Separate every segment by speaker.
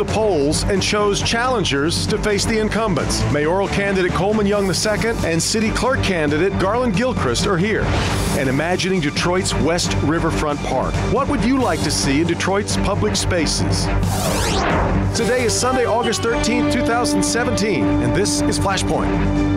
Speaker 1: the polls and chose challengers to face the incumbents. Mayoral candidate Coleman Young II and city clerk candidate Garland Gilchrist are here. And imagining Detroit's West Riverfront Park. What would you like to see in Detroit's public spaces? Today is Sunday, August 13th, 2017, and this is Flashpoint.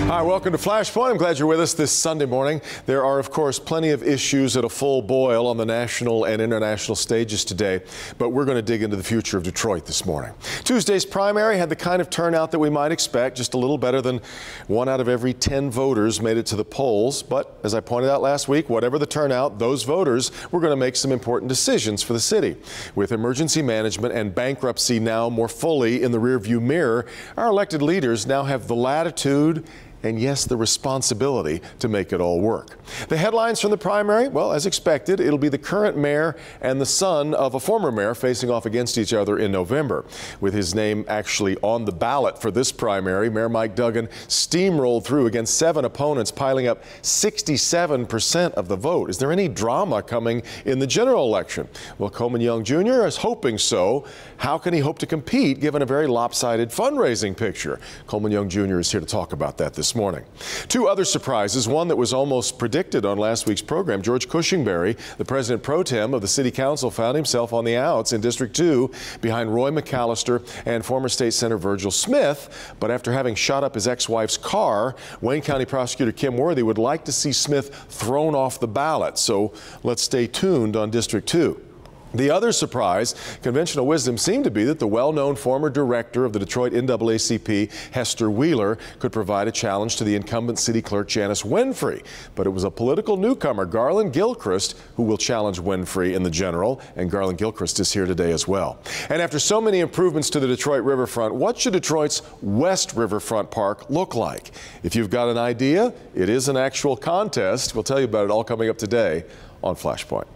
Speaker 1: Hi, welcome to Flashpoint. I'm glad you're with us this Sunday morning. There are, of course, plenty of issues at a full boil on the national and international stages today, but we're going to dig into the future of Detroit this morning. Tuesday's primary had the kind of turnout that we might expect, just a little better than 1 out of every 10 voters made it to the polls. But as I pointed out last week, whatever the turnout, those voters were going to make some important decisions for the city. With emergency management and bankruptcy now more fully in the rearview mirror, our elected leaders now have the latitude and, yes, the responsibility to make it all work. The headlines from the primary, well, as expected, it'll be the current mayor and the son of a former mayor facing off against each other in November. With his name actually on the ballot for this primary, Mayor Mike Duggan steamrolled through against 7 opponents, piling up 67% of the vote. Is there any drama coming in the general election? Well, Coleman Young Jr. is hoping so. How can he hope to compete given a very lopsided fundraising picture? Coleman Young Jr. is here to talk about that this morning. 2 other surprises, one that was almost predicted on last week's program. George Cushingberry, the president pro tem of the city council, found himself on the outs in District 2 behind Roy McAllister and former state senator Virgil Smith. But after having shot up his ex-wife's car, Wayne County prosecutor Kim Worthy would like to see Smith thrown off the ballot. So let's stay tuned on District 2. The other surprise, conventional wisdom seemed to be that the well-known former director of the Detroit NAACP, Hester Wheeler, could provide a challenge to the incumbent city clerk Janice Winfrey. But it was a political newcomer, Garland Gilchrist, who will challenge Winfrey in the general, and Garland Gilchrist is here today as well. And after so many improvements to the Detroit riverfront, what should Detroit's West Riverfront Park look like? If you've got an idea, it is an actual contest. We'll tell you about it all coming up today on Flashpoint.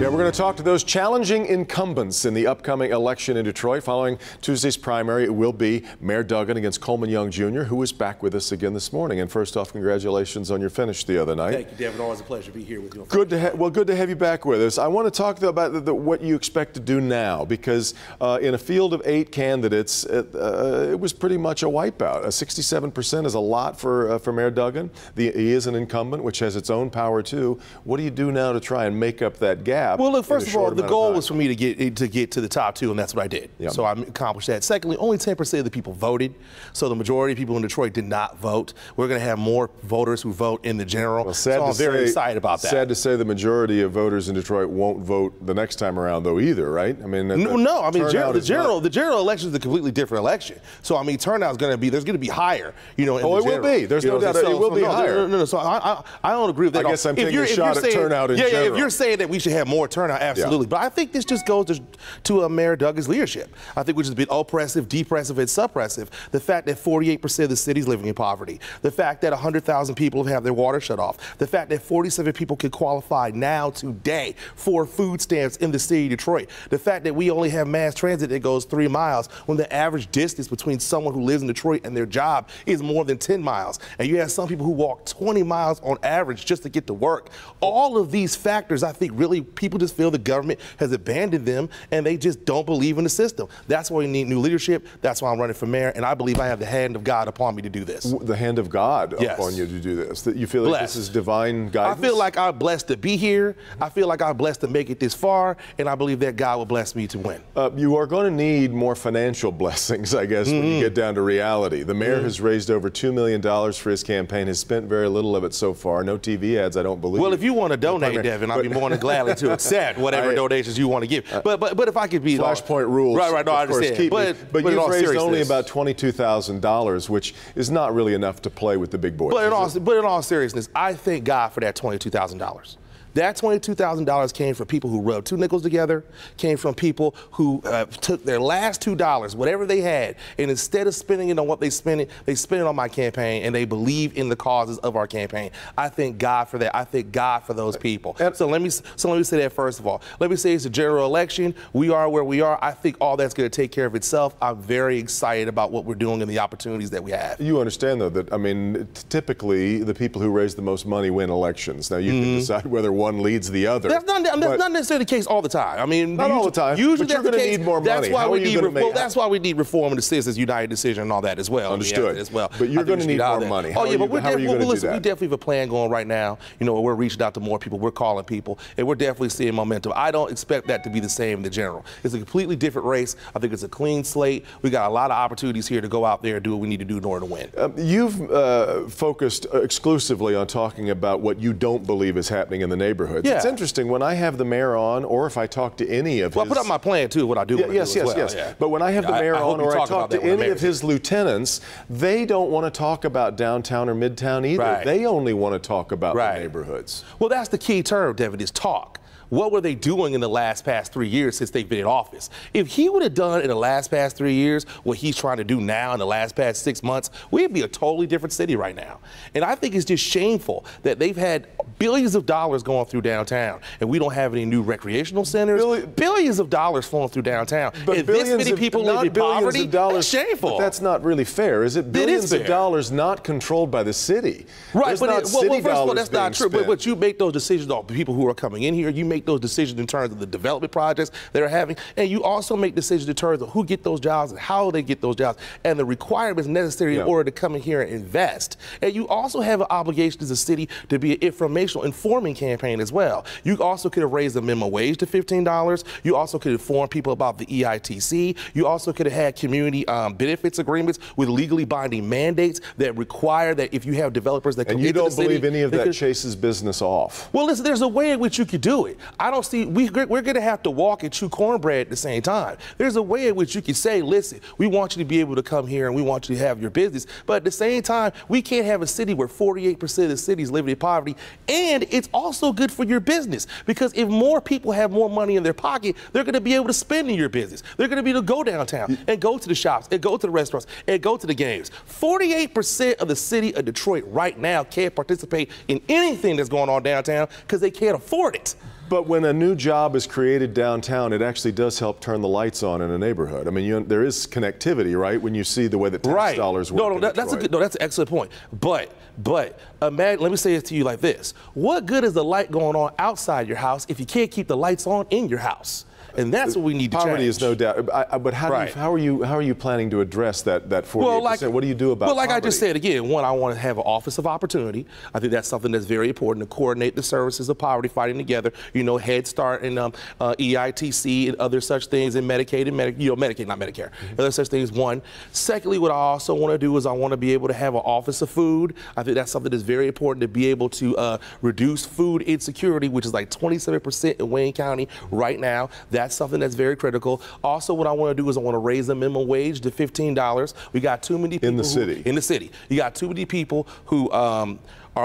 Speaker 1: We're going to talk to those challenging incumbents in the upcoming election in Detroit. Following Tuesday's primary, it will be Mayor Duggan against Coleman Young Jr., who is back with us again this morning. And first off, congratulations on your finish the other night.
Speaker 2: Thank you, Devin. Always a pleasure to be here with you.
Speaker 1: Good to have you back with us. I want to talk, though, about what you expect to do now, because in a field of 8 candidates, it was pretty much a wipeout. 67% is a lot for Mayor Duggan. He is an incumbent, which has its own power, too. What do you do now to try and make up that gap?
Speaker 2: Well, look, first of all, the goal was for me to get to the top 2, and that's what I did. Yep. So I accomplished that. Secondly, only 10% of the people voted, so the majority of people in Detroit did not vote. We're going to have more voters who vote in the general. Well, so I'm very excited about that.
Speaker 1: Sad to say the majority of voters in Detroit won't vote the next time around, though, either, right? I mean,
Speaker 2: no. I mean, the general election is a completely different election. So I mean, turnout is going to be higher. You know,
Speaker 1: it will be. There's no doubt it will be higher.
Speaker 2: No. So I don't agree with that.
Speaker 1: I guess I'm taking a shot at turnout in general.
Speaker 2: Yeah, if you're saying that we should have more turnout, absolutely. But I think this just goes to Mayor Duggan's leadership. I think which is a bit oppressive, depressive, and suppressive. The fact that 48% of the city is living in poverty. The fact that 100,000 people have their water shut off. The fact that 47 people can qualify now today for food stamps in the city of Detroit. The fact that we only have mass transit that goes 3 miles when the average distance between someone who lives in Detroit and their job is more than 10 miles. And you have some people who walk 20 miles on average just to get to work. All of these factors, I think, really people just feel the government has abandoned them and they just don't believe in the system. That's why we need new leadership. That's why I'm running for mayor, and I believe I have the hand of God upon me to do this.
Speaker 1: The hand of God upon you to do this? That you feel like this is divine guidance?
Speaker 2: I feel like I'm blessed to be here. I feel like I'm blessed to make it this far, and I believe that God will bless me to win.
Speaker 1: You are going to need more financial blessings, I guess, when you get down to reality. The mayor has raised over $2 million for his campaign, has spent very little of it so far. No TV ads, I don't believe.
Speaker 2: Well, if you want to donate, Devin, I'll be more than gladly to accept whatever donations you want to give. But if I could be
Speaker 1: Flashpoint rules,
Speaker 2: right, no, I understand.
Speaker 1: But you've raised only about $22,000, which is not really enough to play with the big boys.
Speaker 2: But in all seriousness, I thank God for that $22,000. That $22,000 came from people who rubbed 2 nickels together, came from people who took their last $2, whatever they had, and instead of spending it on what they spent it on my campaign, and they believe in the causes of our campaign. I thank God for that. I thank God for those people. So let me say that first of all. Let me say it's a general election. We are where we are. I think all that's going to take care of itself. I'm very excited about what we're doing and the opportunities that we have.
Speaker 1: You understand, though, that, I mean, typically the people who raise the most money win elections. Now, you can decide whether one leads the other.
Speaker 2: That's not necessarily the case all the time. I mean,
Speaker 1: not all the time.
Speaker 2: Usually
Speaker 1: but you're going to need more money.
Speaker 2: That's why we need reform and the Citizens United decision and all that as well.
Speaker 1: Understood.
Speaker 2: As well.
Speaker 1: But you're going to need more money.
Speaker 2: Oh, yeah, but
Speaker 1: how are you going to do that?
Speaker 2: We definitely have a plan going right now. You know, we're reaching out to more people. We're calling people, and we're definitely seeing momentum. I don't expect that to be the same in the general. It's a completely different race. I think it's a clean slate. We got a lot of opportunities here to go out there and do what we need to do in order to win.
Speaker 1: You've focused exclusively on talking about what you don't believe is happening in the neighborhoods. Yeah. It's interesting, when I have the mayor on, or if I talk to any of his...
Speaker 2: I put up my plan, too, what I do.
Speaker 1: Yes. Yeah. But when I have the mayor on, or I talk to any of his lieutenants, they don't want to talk about downtown or midtown either.
Speaker 2: Right.
Speaker 1: They only want to talk about the neighborhoods.
Speaker 2: Well, that's the key term, Devin, is talk. What were they doing in the past 3 years since they've been in office? If he would have done in the past 3 years what he's trying to do now in the past 6 months, we'd be a totally different city right now. And I think it's just shameful that they've had billions of dollars going through downtown, and we don't have any new recreational centers. Billions of dollars flowing through downtown.
Speaker 1: But
Speaker 2: and this many people live in poverty, that's shameful.
Speaker 1: But that's not really fair, is it? Billions of dollars not controlled by the city.
Speaker 2: Right,
Speaker 1: but
Speaker 2: first of all, that's not true. But you make those decisions on people who are coming in here. You make those decisions in terms of the development projects they're having, and you also make decisions in terms of who get those jobs and how they get those jobs and the requirements necessary in order to come in here and invest. And you also have an obligation as a city to be an informational, informing campaign as well. You also could have raised the minimum wage to $15. You also could inform people about the EITC. You also could have had community benefits agreements with legally binding mandates that require that if you have developers that come into the city.
Speaker 1: And you don't believe any of that chases business off?
Speaker 2: Well, listen, there's a way in which you could do it. I don't see, we're going to have to walk and chew cornbread at the same time. There's a way in which you can say, listen, we want you to be able to come here and we want you to have your business. But at the same time, we can't have a city where 48% of the city is living in poverty. And it's also good for your business, because if more people have more money in their pocket, they're going to be able to spend in your business. They're going to be able to go downtown and go to the shops and go to the restaurants and go to the games. 48% of the city of Detroit right now can't participate in anything that's going on downtown because they can't afford it.
Speaker 1: But when a new job is created downtown, it actually does help turn the lights on in a neighborhood. I mean, there is connectivity, right? When you see the way that tax dollars work.
Speaker 2: That's an excellent point. But imagine, let me say it to you like this: what good is the light going on outside your house if you can't keep the lights on in your house? And that's what we need to change.
Speaker 1: Poverty is no doubt. But how are you planning to address that 48%? What do you do about poverty?
Speaker 2: Well, I just said, again, one, I want to have an office of opportunity. I think that's something that's very important, to coordinate the services of poverty fighting together. You know, Head Start and EITC and other such things, and Medicaid and Medicaid, not Medicare. Other such things, one. Secondly, what I also want to do is I want to be able to have an office of food. I think that's something that's very important, to be able to reduce food insecurity, which is like 27% in Wayne County right now. That's something that's very critical. Also, what I want to do is I want to raise the minimum wage to $15. We got too many people
Speaker 1: in the city.
Speaker 2: You got too many people who are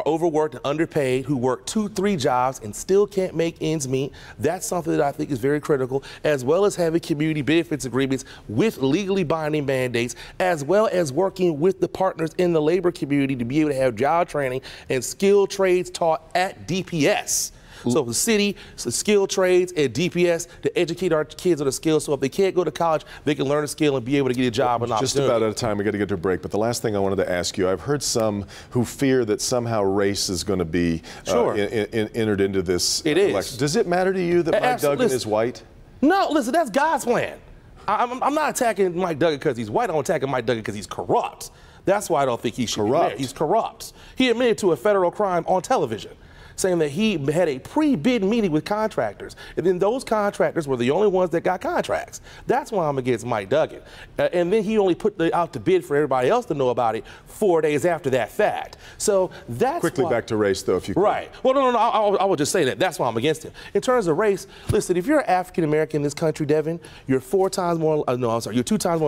Speaker 2: overworked and underpaid, who work 2-3 jobs and still can't make ends meet. That's something that I think is very critical, as well as having community benefits agreements with legally binding mandates, as well as working with the partners in the labor community to be able to have job training and skilled trades taught at DPS. So the city, skilled trades, and DPS to educate our kids on the skills, so if they can't go to college, they can learn a skill and be able to get a job and opportunity.
Speaker 1: Just about out of time. We got to get to a break. But the last thing I wanted to ask you, I've heard some who fear that somehow race is going to be entered into this election. Does it matter to you that Mike Duggan is white?
Speaker 2: No, listen, that's God's plan. I'm not attacking Mike Duggan because he's white. I'm attacking Mike Duggan because he's corrupt. That's why I don't think he should be there. He's corrupt. He admitted to a federal crime on television, saying that he had a pre-bid meeting with contractors, and then those contractors were the only ones that got contracts. That's why I'm against Mike Duggan. And then he only put out the bid for everybody else to know about it 4 days after that fact. So that's
Speaker 1: quickly back to race, though, if you could.
Speaker 2: Right. Well, no, I will just say that. That's why I'm against him. In terms of race, listen, if you're African American in this country, Devin, you're 2 times more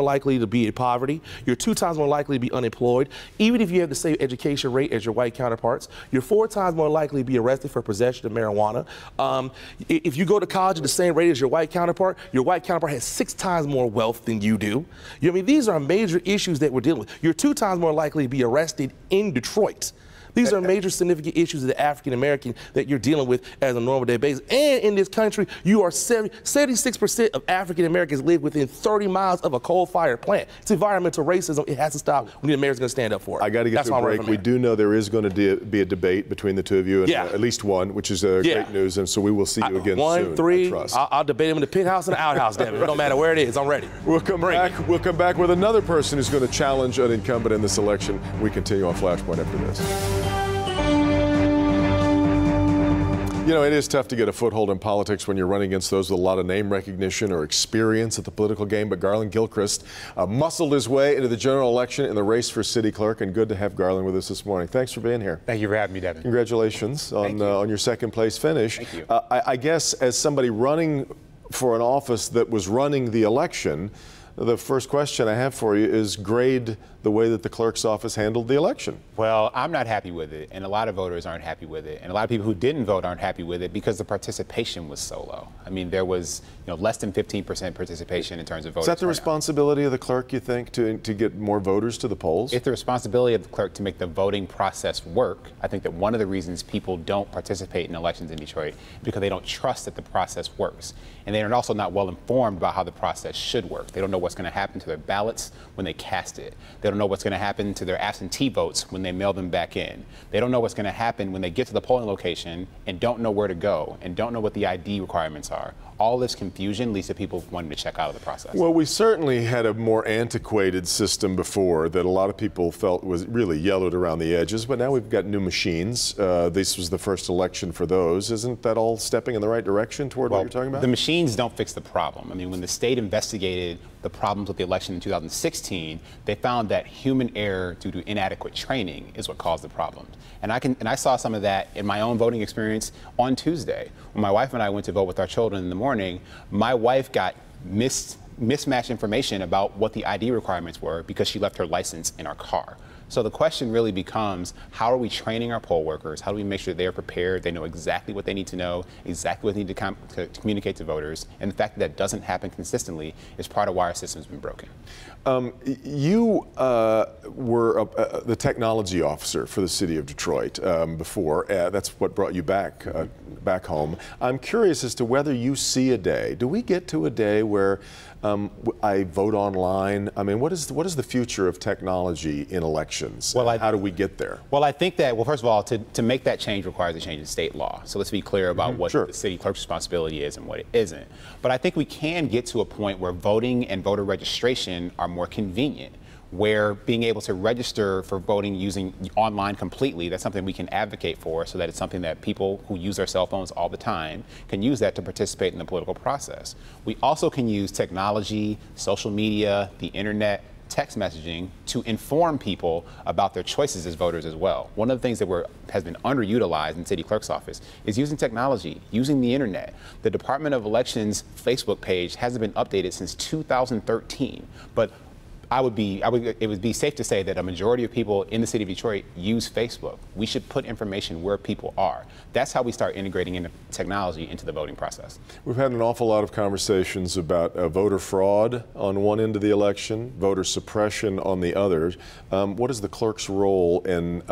Speaker 2: likely to be in poverty. You're 2 times more likely to be unemployed. Even if you have the same education rate as your white counterparts, you're 4 times more likely to be be arrested for possession of marijuana. If you go to college at the same rate as your white counterpart has 6 times more wealth than you do. You know, I mean, these are major issues that we're dealing with. You're 2 times more likely to be arrested in Detroit. These are major significant issues of the African American that you're dealing with as a normal day basis. And in this country, you are 76% of African Americans live within 30 miles of a coal-fired plant. It's environmental racism. It has to stop. We need Americans going to stand up for it.
Speaker 1: I got to get to a break. We do know there is going to be a debate between the two of you, and at least one, which is great news. And so we will see you again soon.
Speaker 2: 1, 3. I'll debate him in the penthouse and the outhouse, Devin. It don't matter where it is. I'm ready.
Speaker 1: We'll come back with another person who's going to challenge an incumbent in this election. We continue on Flashpoint after this. You know, it is tough to get a foothold in politics when you're running against those with a lot of name recognition or experience at the political game, but Garland Gilchrist muscled his way into the general election in the race for city clerk, and good to have Garland with us this morning. Thanks for being here.
Speaker 3: Thank you for having me, Devin.
Speaker 1: Congratulations on your second place finish.
Speaker 3: Thank you.
Speaker 1: I guess as somebody running for an office that was running the election, the first question I have for you is grade the way that the clerk's office handled the election.
Speaker 3: Well, I'm not happy with it, and a lot of voters aren't happy with it, and a lot of people who didn't vote aren't happy with it because the participation was so low. I mean, there was less than 15% participation in terms of voters.
Speaker 1: Is that the responsibility of the clerk, you think, to get more voters to the polls?
Speaker 3: It's the responsibility of the clerk to make the voting process work. I think that one of the reasons people don't participate in elections in Detroit is because they don't trust that the process works, and they're also not well informed about how the process should work. They don't know what's going to happen to their ballots when they cast it. They don't know what's going to happen to their absentee votes when they mail them back in. They don't know what's going to happen when they get to the polling location and don't know where to go and don't know what the ID requirements are. All this confusion leads to people wanting to check out of the process.
Speaker 1: Well, we certainly had a more antiquated system before that a lot of people felt was really yellowed around the edges, but now we've got new machines. This was the first election for those. Isn't that all stepping in the right direction toward what you're talking about?
Speaker 3: The machines don't fix the problem. I mean, when the state investigated the problems with the election in 2016, they found that human error due to inadequate training is what caused the problems. And I saw some of that in my own voting experience on Tuesday. When my wife and I went to vote with our children in the morning, my wife got mismatched information about what the ID requirements were because she left her license in our car. So the question really becomes, how are we training our poll workers? How do we make sure they're prepared, they know exactly what they need to know, exactly what they need to communicate to voters? And the fact that that doesn't happen consistently is part of why our system's been broken.
Speaker 1: You were the technology officer for the city of Detroit before. That's what brought you back home. I'm curious as to whether you see a day. Do we get to a day where I vote online? I mean, what is the future of technology in elections? Well, how do we get there?
Speaker 3: Well, I think that, well, first of all, to make that change requires a change in state law. So let's be clear about what the city clerk's responsibility is and what it isn't. But I think we can get to a point where voting and voter registration are more convenient, where being able to register for voting using online completely, that's something we can advocate for, so that it's something that people who use their cell phones all the time can use that to participate in the political process. We also can use technology, social media, the internet, text messaging to inform people about their choices as voters as well. One of the things that has been underutilized in city clerk's office is using technology, using the internet. The Department of Elections Facebook page hasn't been updated since 2013, but it would be safe to say that a majority of people in the city of Detroit use Facebook. We should put information where people are. That's how we start integrating technology into the voting process.
Speaker 1: We've had an awful lot of conversations about voter fraud on one end of the election, voter suppression on the other. What is the clerk's role in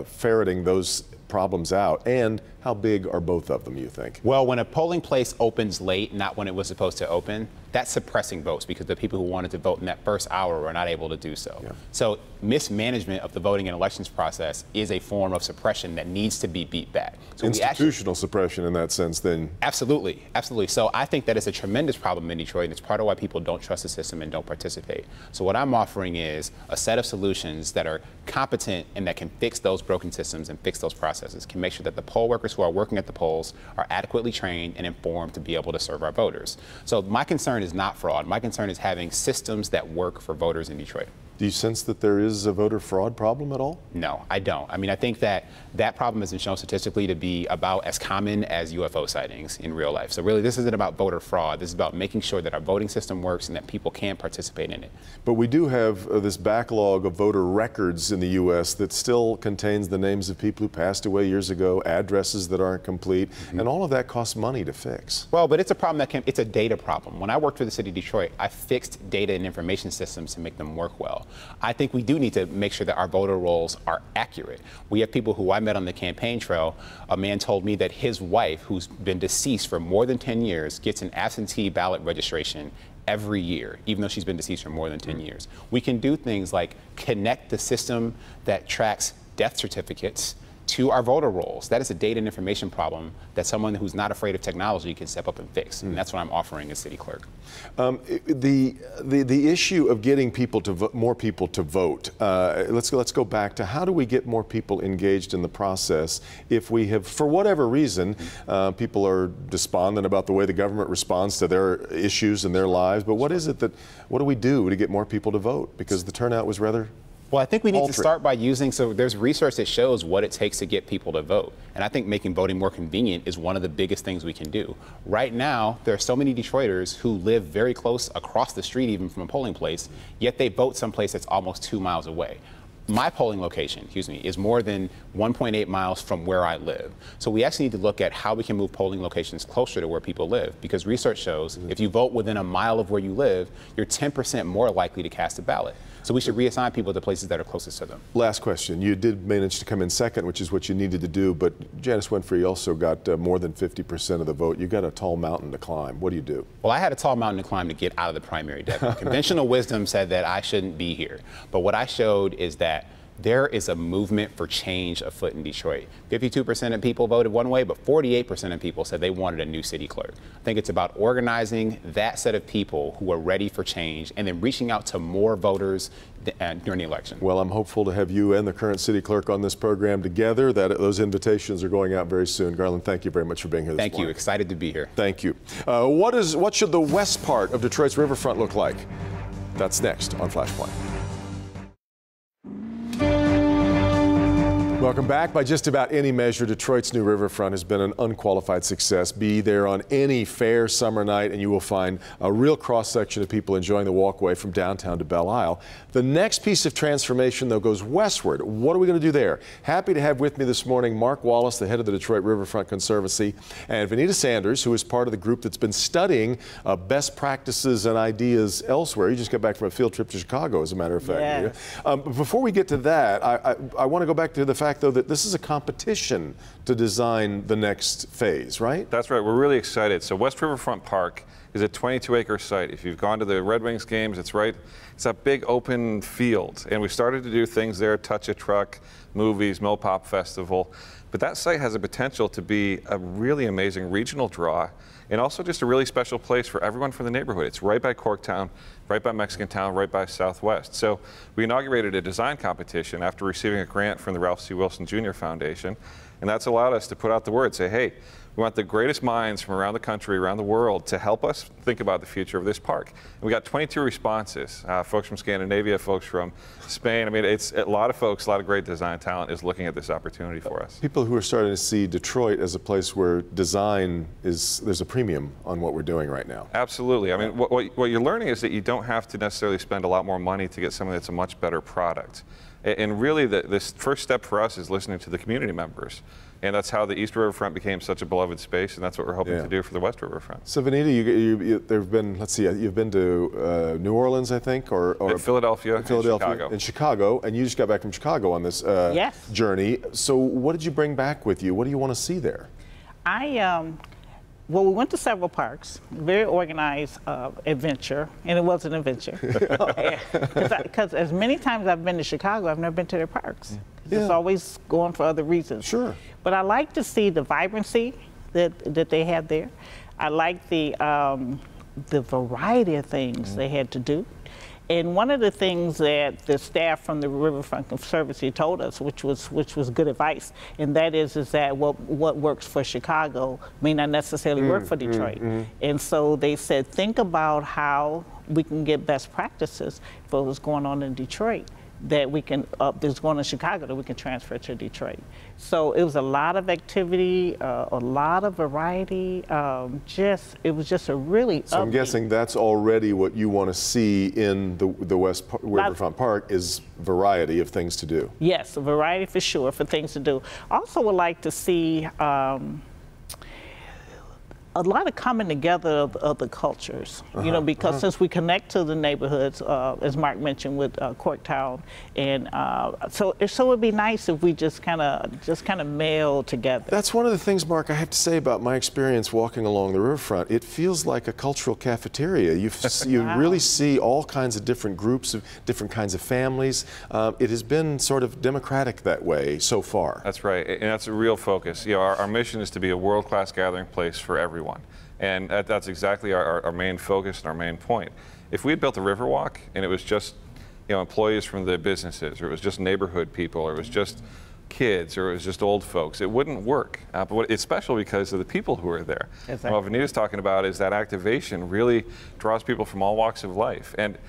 Speaker 1: ferreting those problems out, and how big are both of them, you think?
Speaker 3: Well, when a polling place opens late, not when it was supposed to open, that's suppressing votes because the people who wanted to vote in that first hour were not able to do so. Yeah. So mismanagement of the voting and elections process is a form of suppression that needs to be beat back. So
Speaker 1: institutional suppression in that sense, then?
Speaker 3: Absolutely, absolutely. So I think that it's a tremendous problem in Detroit, and it's part of why people don't trust the system and don't participate. So what I'm offering is a set of solutions that are competent and that can fix those broken systems and fix those processes, can make sure that the poll workers who are working at the polls are adequately trained and informed to be able to serve our voters. So my concern is not fraud. My concern is having systems that work for voters in Detroit.
Speaker 1: Do you sense that there is a voter fraud problem at all?
Speaker 3: No, I don't. I mean, I think that that problem has been shown statistically to be about as common as UFO sightings in real life. So really, this isn't about voter fraud. This is about making sure that our voting system works and that people can participate in it.
Speaker 1: But we do have this backlog of voter records in the U.S. that still contains the names of people who passed away years ago, addresses that aren't complete, and all of that costs money to fix.
Speaker 3: Well, but it's a problem it's a data problem. When I worked for the city of Detroit, I fixed data and information systems to make them work well. I think we do need to make sure that our voter rolls are accurate. We have people who I met on the campaign trail. A man told me that his wife, who's been deceased for more than 10 years, gets an absentee ballot registration every year, even though she's been deceased for more than 10 years. We can do things like connect the system that tracks death certificates to our voter rolls. That is a data and information problem that someone who's not afraid of technology can step up and fix. And that's what I'm offering as city clerk.
Speaker 1: The issue of getting people to more people to vote. Let's go back to how do we get more people engaged in the process if we have, for whatever reason, people are despondent about the way the government responds to their issues in their lives. But what do we do to get more people to vote? Because the turnout was rather.
Speaker 3: Well, I think we need to start by so there's research that shows what it takes to get people to vote. And I think making voting more convenient is one of the biggest things we can do. Right now, there are so many Detroiters who live very close across the street, even from a polling place, yet they vote someplace that's almost 2 miles away. My polling location, is more than 1.8 miles from where I live. So we actually need to look at how we can move polling locations closer to where people live, because research shows if you vote within a mile of where you live, you're 10% more likely to cast a ballot. So we should reassign people to places that are closest to them.
Speaker 1: Last question. You did manage to come in second, which is what you needed to do, but Janice Winfrey also got more than 50% of the vote. You got a tall mountain to climb. What do you do? Well,
Speaker 3: I had a tall mountain to climb to get out of the primary deadline. Conventional wisdom said that I shouldn't be here. But what I showed is that there is a movement for change afoot in Detroit. 52% of people voted one way, but 48% of people said they wanted a new city clerk. I think it's about organizing that set of people who are ready for change and then reaching out to more voters during the election.
Speaker 1: Well, I'm hopeful to have you and the current city clerk on this program together. Those invitations are going out very soon. Garland, thank you very much for being here this morning.
Speaker 3: Thank you. Excited to be here.
Speaker 1: Thank you. What should the west part of Detroit's riverfront look like? That's next on Flashpoint. Welcome back. By just about any measure, Detroit's new riverfront has been an unqualified success. Be there on any fair summer night and you will find a real cross-section of people enjoying the walkway from downtown to Belle Isle. The next piece of transformation, though, goes westward. What are we going to do there? Happy to have with me this morning Mark Wallace, the head of the Detroit Riverfront Conservancy, and Vanita Sanders, who is part of the group that's been studying best practices and ideas elsewhere. You just got back from a field trip to Chicago, as a matter of fact.
Speaker 4: Yeah.
Speaker 1: Before we get to that, I want to go back to the fact, though, that this is a competition to design the next phase, right?
Speaker 5: That's right. We're really excited. So West Riverfront Park is a 22-acre site. If you've gone to the Red Wings games, it's a big open field. And we started to do things there, Touch a Truck, movies, Mill Pop Festival. But that site has a potential to be a really amazing regional draw and also just a really special place for everyone from the neighborhood. It's right by Corktown, right by Mexican Town, right by Southwest. So we inaugurated a design competition after receiving a grant from the Ralph C. Wilson Jr. Foundation, and that's allowed us to put out the word, say, hey, we want the greatest minds from around the country, around the world, to help us think about the future of this park. And we got 22 responses, folks from Scandinavia, folks from Spain. I mean, it's a lot of folks, a lot of great design talent is looking at this opportunity for us.
Speaker 1: People who are starting to see Detroit as a place where design there's a premium on what we're doing right now.
Speaker 5: Absolutely. I mean, what you're learning is that you don't have to necessarily spend a lot more money to get something that's a much better product. And really, this first step for us is listening to the community members. And that's how the East Riverfront became such a beloved space, and that's what we're hoping to do for the West Riverfront.
Speaker 1: So, Vanita, there've been, let's see, you've been to New Orleans, I think, or
Speaker 5: Philadelphia,
Speaker 1: in Chicago, and you just got back from Chicago on this journey. So, what did you bring back with you? What do you want to see there?
Speaker 4: Well, we went to several parks, very organized adventure, and it was an adventure. Because as many times I've been to Chicago, I've never been to their parks. It's always going for other reasons.
Speaker 1: Sure.
Speaker 4: But I like to see the vibrancy that they have there. I like the variety of things they had to do. And one of the things that the staff from the Riverfront Conservancy told us, which was good advice, and that is that what works for Chicago may not necessarily work for Detroit. And so they said, think about how we can get best practices for what's going on in Detroit that we can, that's going on in Chicago that we can transfer to Detroit. So it was a lot of activity, a lot of variety. It was just a really
Speaker 6: So I'm guessing that's already what you want to see in the West Riverfront Park is variety of things to do.
Speaker 4: Yes, a variety for sure, for things to do. Also would like to see a lot of coming together of the cultures, you know, because since we connect to the neighborhoods, as Mark mentioned, with Corktown, and so it would be nice if we just kind of meld together.
Speaker 6: That's one of the things, Mark, I have to say about my experience walking along the riverfront. It feels like a cultural cafeteria. You really see all kinds of different groups of different kinds of families. It has been sort of democratic that way so far.
Speaker 5: That's right, and that's a real focus. You know, our mission is to be a world-class gathering place for everyone. And that's exactly our main focus and our main point. If we had built a Riverwalk and it was just, you know, employees from the businesses, or it was just neighborhood people, or it was just kids, or it was just old folks, it wouldn't work. But it's special because of the people who are there. Exactly. What Vanita's talking about is that activation really draws people from all walks of life. And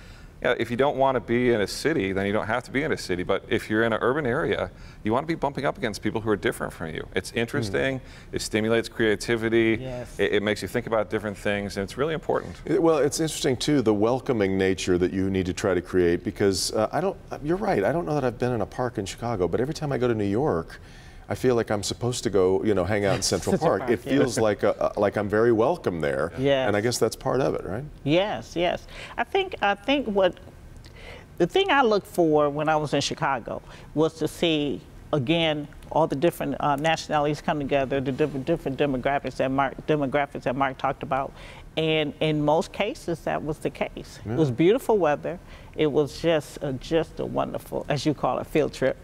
Speaker 5: if you don't want to be in a city, then you don't have to be in a city. But if you're in an urban area, you want to be bumping up against people who are different from you. It's interesting. It stimulates creativity. Yes. It makes you think about different things, and it's really important.
Speaker 6: Well, it's interesting too, the welcoming nature that you need to try to create, because you're right. I don't know that I've been in a park in Chicago, but every time I go to New York, I feel like I'm supposed to go, you know, hang out in Central Park. It feels like I'm very welcome there. Yes. And I guess that's part of it, right?
Speaker 4: Yes, yes. I think what the thing I looked for when I was in Chicago was to see, again, all the different nationalities come together, the different demographics that Mark talked about. And in most cases, that was the case. Yeah. It was beautiful weather. It was just a wonderful, as you call it, field trip.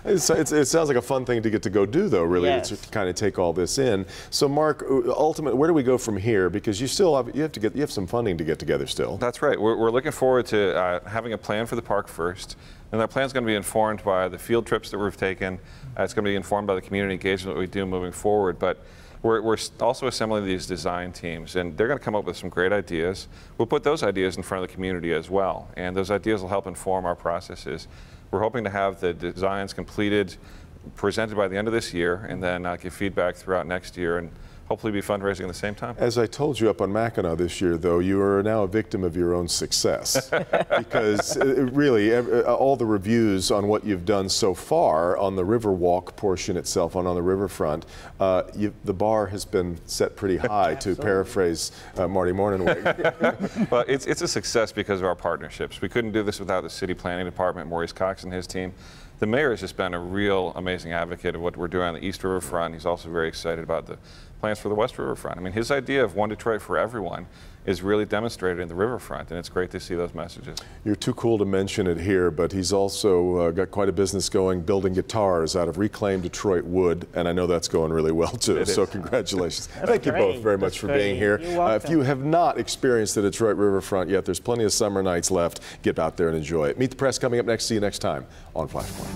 Speaker 6: It sounds like a fun thing to get to go do, though, really, yes, to kind of take all this in. So, Mark, ultimately, where do we go from here? Because you have some funding to get together still.
Speaker 5: That's right. We're looking forward to having a plan for the park first. And that plan is going to be informed by the field trips that we've taken. It's going to be informed by the community engagement that we do moving forward. But we're also assembling these design teams, and they're going to come up with some great ideas. We'll put those ideas in front of the community as well, and those ideas will help inform our processes. We're hoping to have the designs completed, presented by the end of this year, and then give feedback throughout next year, and hopefully be fundraising at the same time.
Speaker 6: As I told you up on Mackinac this year, though, you are now a victim of your own success. Because really, all the reviews on what you've done so far on the Riverwalk portion itself, on the riverfront, the bar has been set pretty high, to paraphrase Marty Morningwig.
Speaker 5: Well, it's a success because of our partnerships. We couldn't do this without the city planning department, Maurice Cox and his team. The mayor has just been a real amazing advocate of what we're doing on the East Riverfront. He's also very excited about the plans for the West Riverfront. I mean, his idea of one Detroit for everyone is really demonstrated in the riverfront, and it's great to see those messages.
Speaker 6: You're too cool to mention it here, but he's also got quite a business going building guitars out of reclaimed Detroit wood, and I know that's going really well too. So congratulations. Thank you both very much for being here. If you have not experienced the Detroit riverfront yet, there's plenty of summer nights left. Get out there and enjoy it. Meet the Press coming up next. See you next time on Flashpoint.